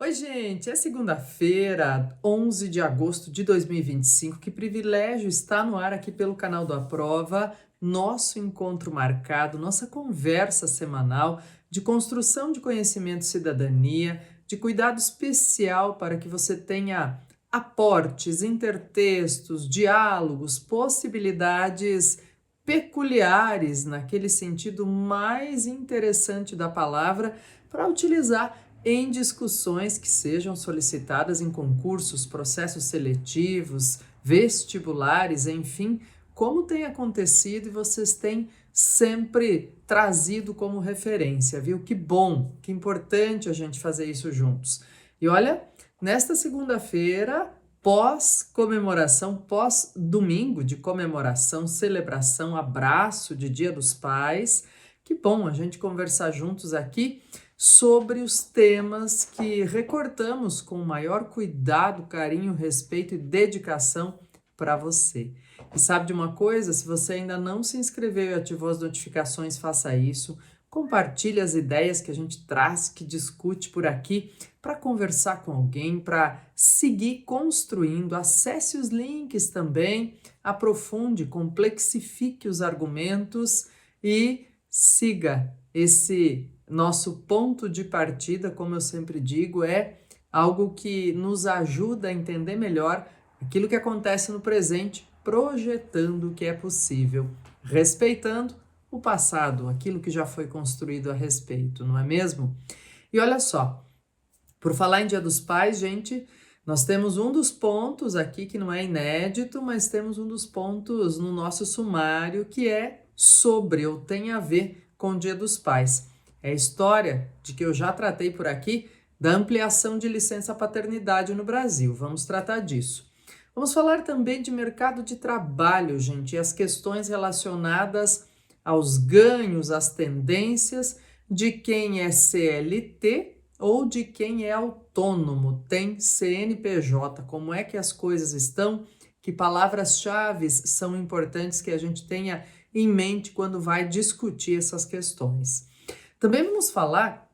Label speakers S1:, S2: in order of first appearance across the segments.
S1: Oi, gente, é segunda-feira, 11 de agosto de 2025. Que privilégio estar no ar aqui pelo canal do Aprova, nosso encontro marcado, nossa conversa semanal de construção de conhecimento e cidadania, de cuidado especial para que você tenha aportes, intertextos, diálogos, possibilidades peculiares, naquele sentido mais interessante da palavra, para utilizar em discussões que sejam solicitadas em concursos, processos seletivos, vestibulares, enfim, como tem acontecido e vocês têm sempre trazido como referência, viu? Que bom, que importante a gente fazer isso juntos. E olha, nesta segunda-feira, pós-comemoração, pós-domingo de comemoração, celebração, abraço de Dia dos Pais, que bom a gente conversar juntos aqui sobre os temas que recortamos com o maior cuidado, carinho, respeito e dedicação para você. E sabe de uma coisa? Se você ainda não se inscreveu e ativou as notificações, faça isso. Compartilhe as ideias que a gente traz, que discute por aqui, para conversar com alguém, para seguir construindo. Acesse os links também, aprofunde, complexifique os argumentos e siga esse nosso ponto de partida, como eu sempre digo, é algo que nos ajuda a entender melhor aquilo que acontece no presente, projetando o que é possível, respeitando o passado, aquilo que já foi construído a respeito, não é mesmo? E olha só, por falar em Dia dos Pais, gente, nós temos um dos pontos aqui que não é inédito, mas temos um dos pontos no nosso sumário que é sobre ou tem a ver com o Dia dos Pais. É a história de que eu já tratei por aqui da ampliação de licença paternidade no Brasil. Vamos tratar disso. Vamos falar também de mercado de trabalho, gente, e as questões relacionadas aos ganhos, às tendências de quem é CLT ou de quem é autônomo, tem CNPJ, como é que as coisas estão, que palavras-chave são importantes que a gente tenha em mente quando vai discutir essas questões. Também vamos falar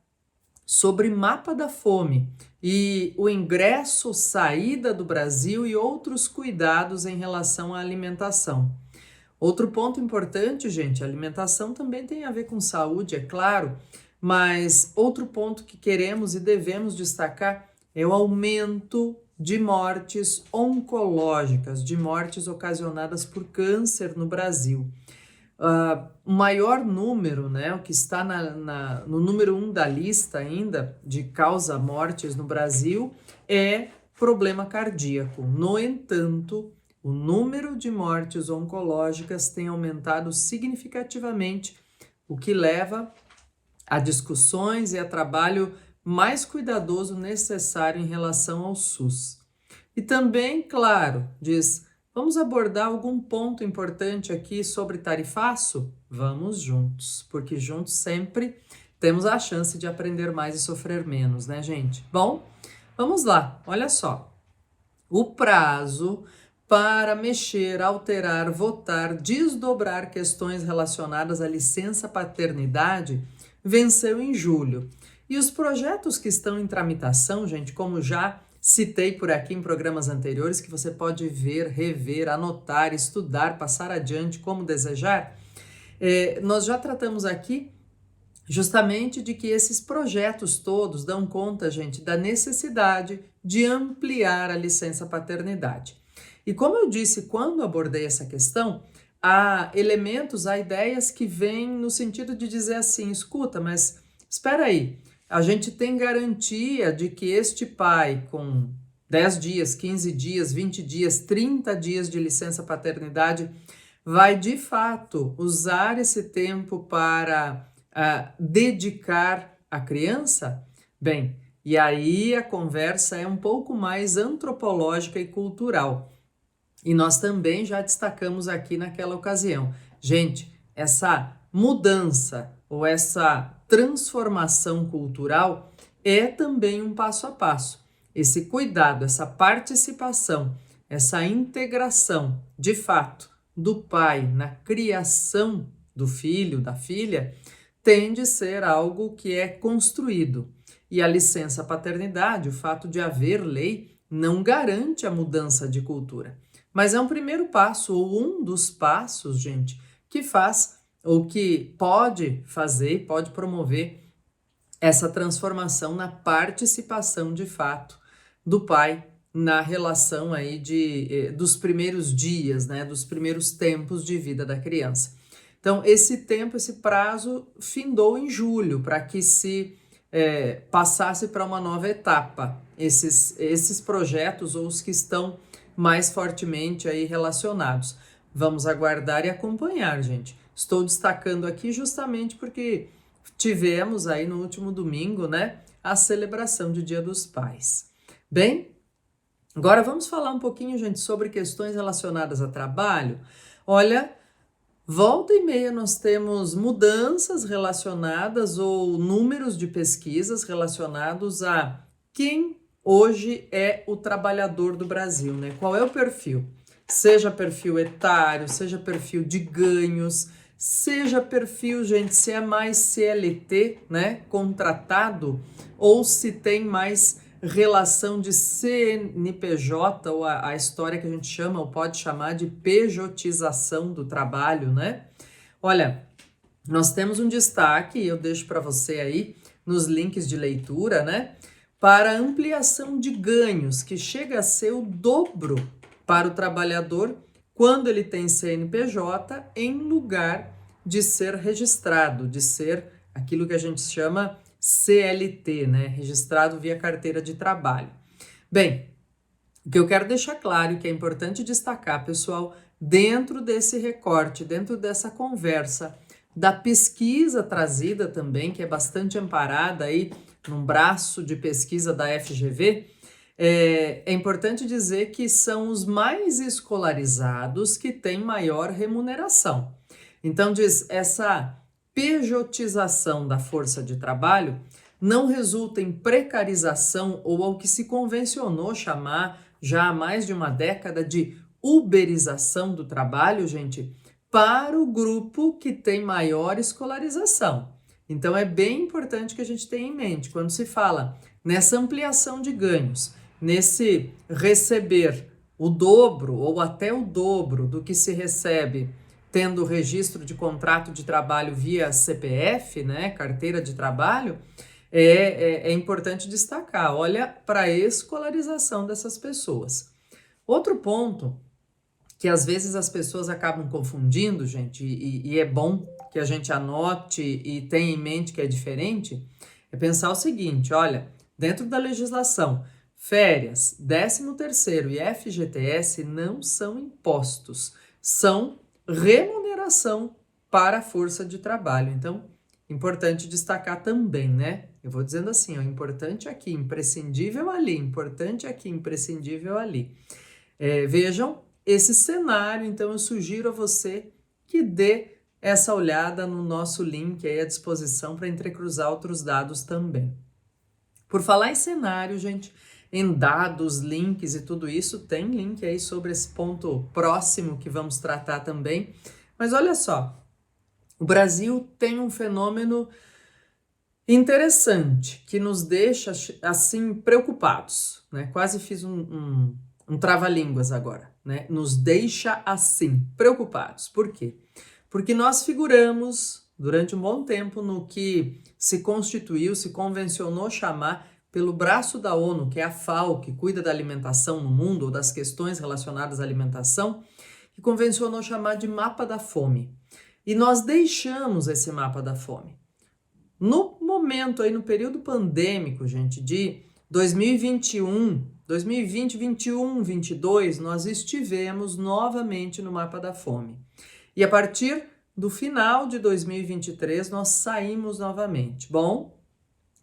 S1: sobre mapa da fome e o ingresso, saída do Brasil e outros cuidados em relação à alimentação. Outro ponto importante, gente, a alimentação também tem a ver com saúde, é claro, mas outro ponto que queremos e devemos destacar é o aumento de mortes oncológicas, de mortes ocasionadas por câncer no Brasil. O maior número, né, o que está no número 1 da lista ainda de causa-mortes no Brasil é problema cardíaco. No entanto, o número de mortes oncológicas tem aumentado significativamente, o que leva a discussões e a trabalho mais cuidadoso necessário em relação ao SUS. E também, claro, vamos abordar algum ponto importante aqui sobre tarifaço? Vamos juntos, porque juntos sempre temos a chance de aprender mais e sofrer menos, né, gente? Bom, vamos lá, olha só. O prazo para mexer, alterar, votar, desdobrar questões relacionadas à licença paternidade venceu em julho. E os projetos que estão em tramitação, gente, como já citei por aqui em programas anteriores, que você pode ver, rever, anotar, estudar, passar adiante como desejar, nós já tratamos aqui justamente de que esses projetos todos dão conta, gente, da necessidade de ampliar a licença paternidade. E como eu disse quando abordei essa questão, há elementos, há ideias que vêm no sentido de dizer assim, escuta, mas espera aí, a gente tem garantia de que este pai com 10 dias, 15 dias, 20 dias, 30 dias de licença paternidade vai de fato usar esse tempo para dedicar à criança? Bem, e aí a conversa é um pouco mais antropológica e cultural. E nós também já destacamos aqui naquela ocasião. Gente, essa mudança ou essa transformação cultural é também um passo a passo. Esse cuidado, essa participação, essa integração, de fato, do pai na criação do filho, da filha, tem de ser algo que é construído. E a licença paternidade, o fato de haver lei, não garante a mudança de cultura. Mas é um primeiro passo, ou um dos passos, gente, que faz, ou que pode fazer, pode promover essa transformação na participação de fato do pai na relação aí dos primeiros dias, né, dos primeiros tempos de vida da criança. Então, esse tempo, esse prazo findou em julho, para que se passasse para uma nova etapa esses projetos ou os que estão mais fortemente aí relacionados. Vamos aguardar e acompanhar, gente. Estou destacando aqui justamente porque tivemos aí no último domingo, né, a celebração do Dia dos Pais. Bem, agora vamos falar um pouquinho, gente, sobre questões relacionadas a trabalho. Olha, volta e meia nós temos mudanças relacionadas ou números de pesquisas relacionados a quem hoje é o trabalhador do Brasil, né? Qual é o perfil? Seja perfil etário, seja perfil de ganhos, seja perfil, gente, se é mais CLT, né, contratado, ou se tem mais relação de CNPJ, ou a história que a gente chama, ou pode chamar de pejotização do trabalho, né? Olha, nós temos um destaque, eu deixo para você aí nos links de leitura, né? Para ampliação de ganhos, que chega a ser o dobro para o trabalhador quando ele tem CNPJ, em lugar de ser registrado, de ser aquilo que a gente chama CLT, né? Registrado via carteira de trabalho. Bem, o que eu quero deixar claro e que é importante destacar, pessoal, dentro desse recorte, dentro dessa conversa, da pesquisa trazida também, que é bastante amparada aí num braço de pesquisa da FGV, é importante dizer que são os mais escolarizados que têm maior remuneração. Então, diz, essa pejotização da força de trabalho não resulta em precarização ou ao que se convencionou chamar já há mais de uma década de uberização do trabalho, gente, para o grupo que tem maior escolarização. Então, é bem importante que a gente tenha em mente, quando se fala nessa ampliação de ganhos, nesse receber o dobro ou até o dobro do que se recebe tendo o registro de contrato de trabalho via CPF, né, carteira de trabalho, é importante destacar, olha para a escolarização dessas pessoas. Outro ponto que às vezes as pessoas acabam confundindo, gente, e é bom que a gente anote e tenha em mente que é diferente, é pensar o seguinte, olha, dentro da legislação, férias, 13º e FGTS não são impostos, são remuneração para a força de trabalho. Então, importante destacar também, né? Eu vou dizendo assim, ó, importante aqui, imprescindível ali, importante aqui, imprescindível ali. Vejam esse cenário, então eu sugiro a você que dê essa olhada no nosso link aí à disposição para entrecruzar outros dados também. Por falar em cenário, gente, em dados, links e tudo isso, tem link aí sobre esse ponto próximo que vamos tratar também. Mas olha só, o Brasil tem um fenômeno interessante que nos deixa assim preocupados, né? Quase fiz um trava-línguas agora, né? Nos deixa assim preocupados. Por quê? Porque nós figuramos durante um bom tempo no que se constituiu, se convencionou chamar pelo braço da ONU, que é a FAO, que cuida da alimentação no mundo, ou das questões relacionadas à alimentação, que convencionou chamar de mapa da fome. E nós deixamos esse mapa da fome. No momento aí, no período pandêmico, gente, de 2021, 2020, 21, 22, nós estivemos novamente no mapa da fome. E a partir do final de 2023, nós saímos novamente. Bom,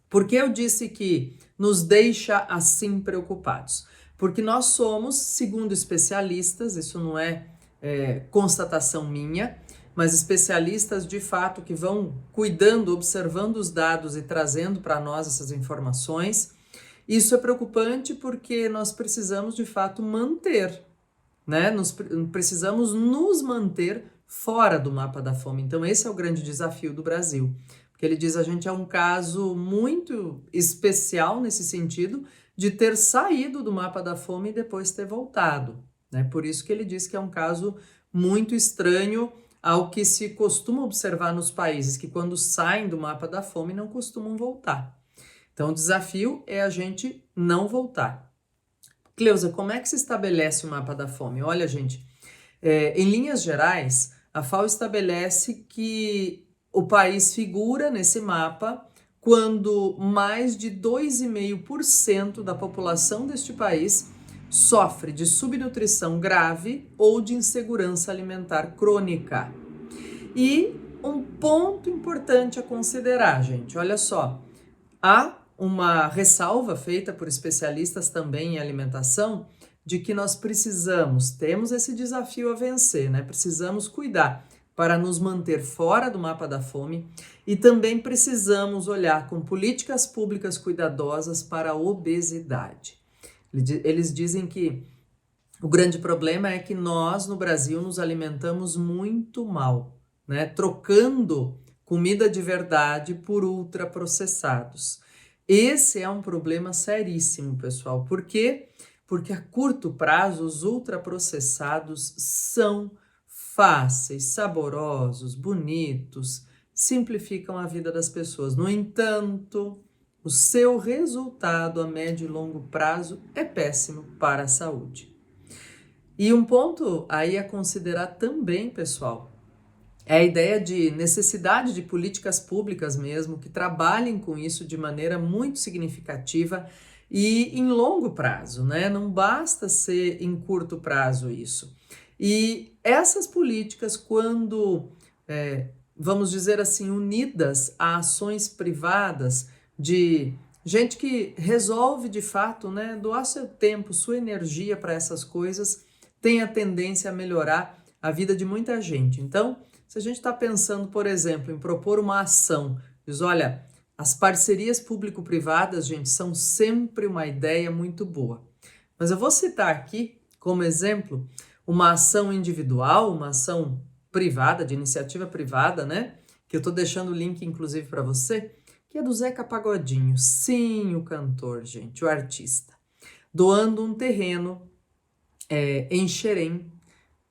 S1: por que eu disse que nos deixa assim preocupados? Porque nós somos, segundo especialistas, isso não é constatação minha, mas especialistas de fato que vão cuidando, observando os dados e trazendo para nós essas informações. Isso é preocupante porque nós precisamos de fato manter, né? Precisamos nos manter fora do mapa da fome. Então esse é o grande desafio do Brasil. que ele diz a gente é um caso muito especial nesse sentido de ter saído do mapa da fome e depois ter voltado, né? Por isso que ele diz que é um caso muito estranho ao que se costuma observar nos países que quando saem do mapa da fome não costumam voltar. Então o desafio é a gente não voltar. Cleusa, como é que se estabelece o mapa da fome? Olha, gente, em linhas gerais, a FAO estabelece que o país figura nesse mapa quando mais de 2,5% da população deste país sofre de subnutrição grave ou de insegurança alimentar crônica. E um ponto importante a considerar, gente, olha só, há uma ressalva feita por especialistas também em alimentação de que nós temos esse desafio a vencer, né? Precisamos cuidar para nos manter fora do mapa da fome e também precisamos olhar com políticas públicas cuidadosas para a obesidade. Eles dizem que o grande problema é que nós no Brasil nos alimentamos muito mal, né? Trocando comida de verdade por ultraprocessados. Esse é um problema seríssimo, pessoal. Por quê? Porque a curto prazo os ultraprocessados são fáceis, saborosos, bonitos, simplificam a vida das pessoas. No entanto, o seu resultado a médio e longo prazo é péssimo para a saúde. E um ponto aí a considerar também, pessoal, é a ideia de necessidade de políticas públicas mesmo que trabalhem com isso de maneira muito significativa e em longo prazo, né? Não basta ser em curto prazo isso. E essas políticas, quando, vamos dizer assim, unidas a ações privadas de gente que resolve de fato, né, doar seu tempo, sua energia para essas coisas, tem a tendência a melhorar a vida de muita gente. Então, se a gente está pensando, por exemplo, em propor uma ação, diz, olha, as parcerias público-privadas, gente, são sempre uma ideia muito boa. Mas eu vou citar aqui, como exemplo, uma ação individual, uma ação privada, de iniciativa privada, né? Que eu estou deixando o link, inclusive, para você, que é do Zeca Pagodinho. Sim, o cantor, gente, o artista. Doando um terreno em Xerém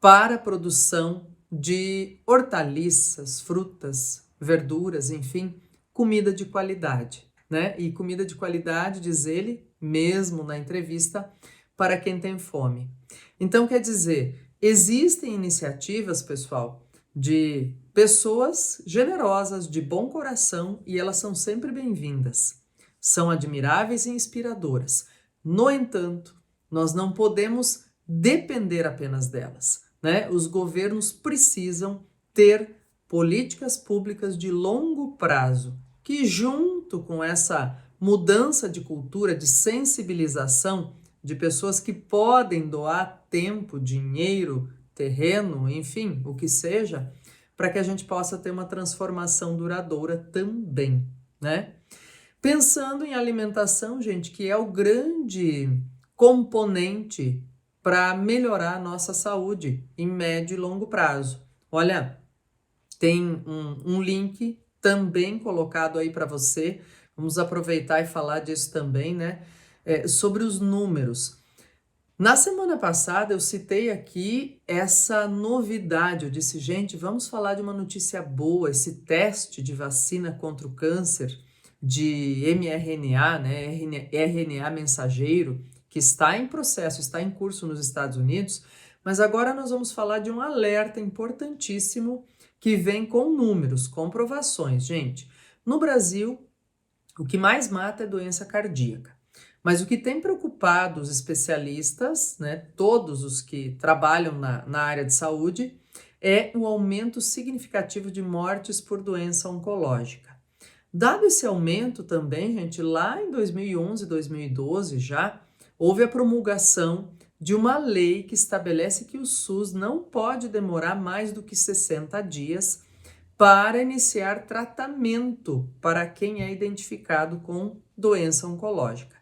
S1: para a produção de hortaliças, frutas, verduras, enfim, comida de qualidade, né? E comida de qualidade, diz ele, mesmo na entrevista, para quem tem fome. Então, quer dizer, existem iniciativas, pessoal, de pessoas generosas, de bom coração, e elas são sempre bem-vindas. São admiráveis e inspiradoras. No entanto, nós não podemos depender apenas delas, né? Os governos precisam ter políticas públicas de longo prazo, que junto com essa mudança de cultura, de sensibilização de pessoas que podem doar tempo, dinheiro, terreno, enfim, o que seja, para que a gente possa ter uma transformação duradoura também, né? Pensando em alimentação, gente, que é o grande componente para melhorar a nossa saúde em médio e longo prazo. Olha, tem um link também colocado aí para você, vamos aproveitar e falar disso também, né? Sobre os números. Na semana passada eu citei aqui essa novidade, eu disse, gente, vamos falar de uma notícia boa, esse teste de vacina contra o câncer de mRNA, né, RNA mensageiro, que está em processo, está em curso nos Estados Unidos, mas agora nós vamos falar de um alerta importantíssimo que vem com números, comprovações. Gente, no Brasil, o que mais mata é doença cardíaca. Mas o que tem preocupado os especialistas, né, todos os que trabalham na área de saúde, é o aumento significativo de mortes por doença oncológica. Dado esse aumento também, gente, lá em 2011, 2012 já, houve a promulgação de uma lei que estabelece que o SUS não pode demorar mais do que 60 dias para iniciar tratamento para quem é identificado com doença oncológica.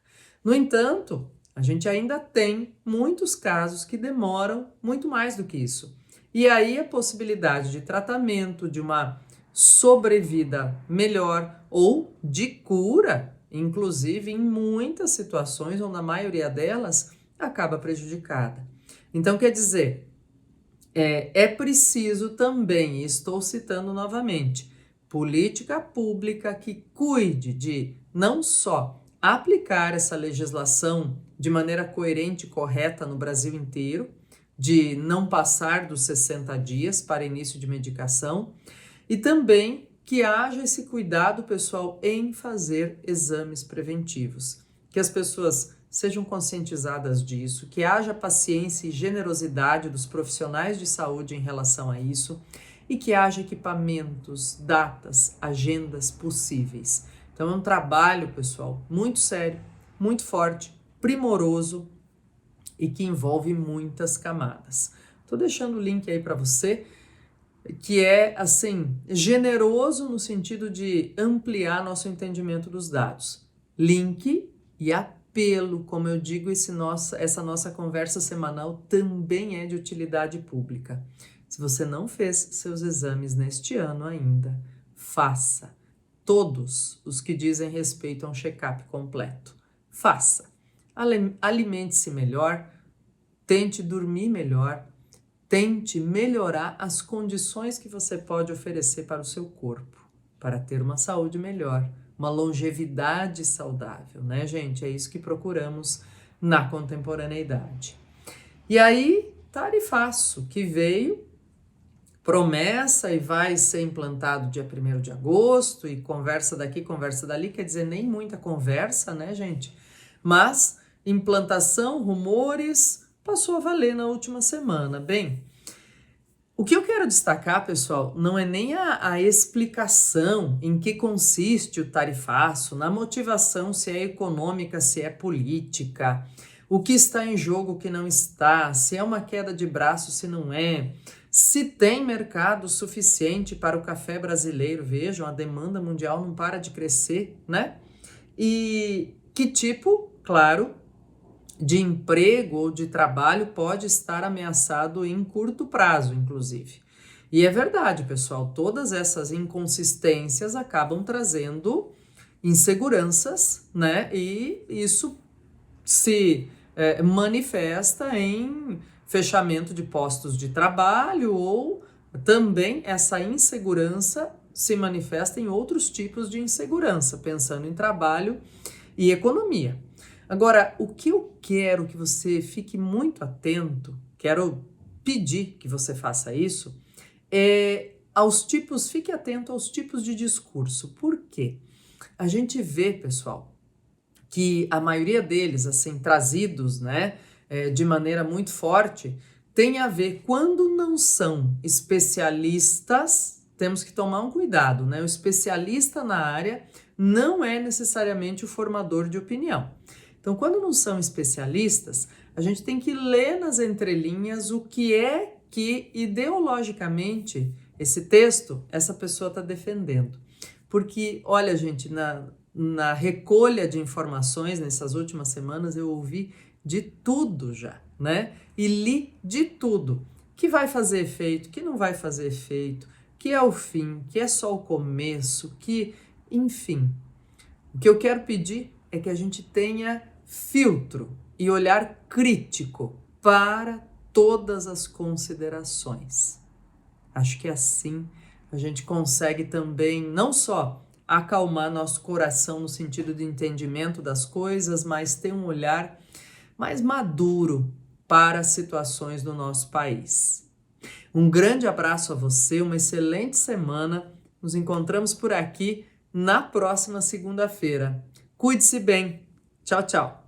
S1: No entanto, a gente ainda tem muitos casos que demoram muito mais do que isso. E aí a possibilidade de tratamento, de uma sobrevida melhor ou de cura, inclusive em muitas situações, ou na maioria delas, acaba prejudicada. Então, quer dizer, é preciso também, e estou citando novamente, política pública que cuide de não só aplicar essa legislação de maneira coerente e correta no Brasil inteiro, de não passar dos 60 dias para início de medicação, e também que haja esse cuidado, pessoal, em fazer exames preventivos. Que as pessoas sejam conscientizadas disso, que haja paciência e generosidade dos profissionais de saúde em relação a isso e que haja equipamentos, datas, agendas possíveis. Então é um trabalho, pessoal, muito sério, muito forte, primoroso e que envolve muitas camadas. Estou deixando o link aí para você, que é, assim, generoso no sentido de ampliar nosso entendimento dos dados. Link e apelo, como eu digo, essa nossa conversa semanal também é de utilidade pública. Se você não fez seus exames neste ano ainda, faça. Todos os que dizem respeito a um check-up completo. Faça. Alimente-se melhor, tente dormir melhor, tente melhorar as condições que você pode oferecer para o seu corpo, para ter uma saúde melhor, uma longevidade saudável, né, gente? É isso que procuramos na contemporaneidade. E aí, tarifaço, que veio, promessa e vai ser implantado dia 1º de agosto, e conversa daqui, conversa dali, quer dizer, nem muita conversa, né, gente? Mas implantação, rumores, passou a valer na última semana. Bem, o que eu quero destacar, pessoal, não é nem a explicação em que consiste o tarifaço, na motivação, se é econômica, se é política, o que está em jogo, o que não está, se é uma queda de braço, se não é, se tem mercado suficiente para o café brasileiro. Vejam, a demanda mundial não para de crescer, né? E que tipo, claro, de emprego ou de trabalho pode estar ameaçado em curto prazo, inclusive. E é verdade, pessoal, todas essas inconsistências acabam trazendo inseguranças, né? E isso se manifesta em fechamento de postos de trabalho, ou também essa insegurança se manifesta em outros tipos de insegurança, pensando em trabalho e economia. Agora, o que eu quero que você fique muito atento, quero pedir que você faça isso, fique atento aos tipos de discurso. Por quê? A gente vê, pessoal, que a maioria deles, assim, trazidos, né, de maneira muito forte, tem a ver, quando não são especialistas, temos que tomar um cuidado, né? O especialista na área não é necessariamente o formador de opinião. Então, quando não são especialistas, a gente tem que ler nas entrelinhas o que é que, ideologicamente, esse texto, essa pessoa está defendendo. Porque, olha, gente, na recolha de informações nessas últimas semanas, eu ouvi de tudo já, né? E li de tudo. Que vai fazer efeito, que não vai fazer efeito, que é o fim, que é só o começo, que, enfim. O que eu quero pedir é que a gente tenha filtro e olhar crítico para todas as considerações. Acho que assim a gente consegue também não só acalmar nosso coração no sentido de entendimento das coisas, mas ter um olhar mais maduro para as situações do nosso país. Um grande abraço a você, uma excelente semana. Nos encontramos por aqui na próxima segunda-feira. Cuide-se bem. Tchau, tchau.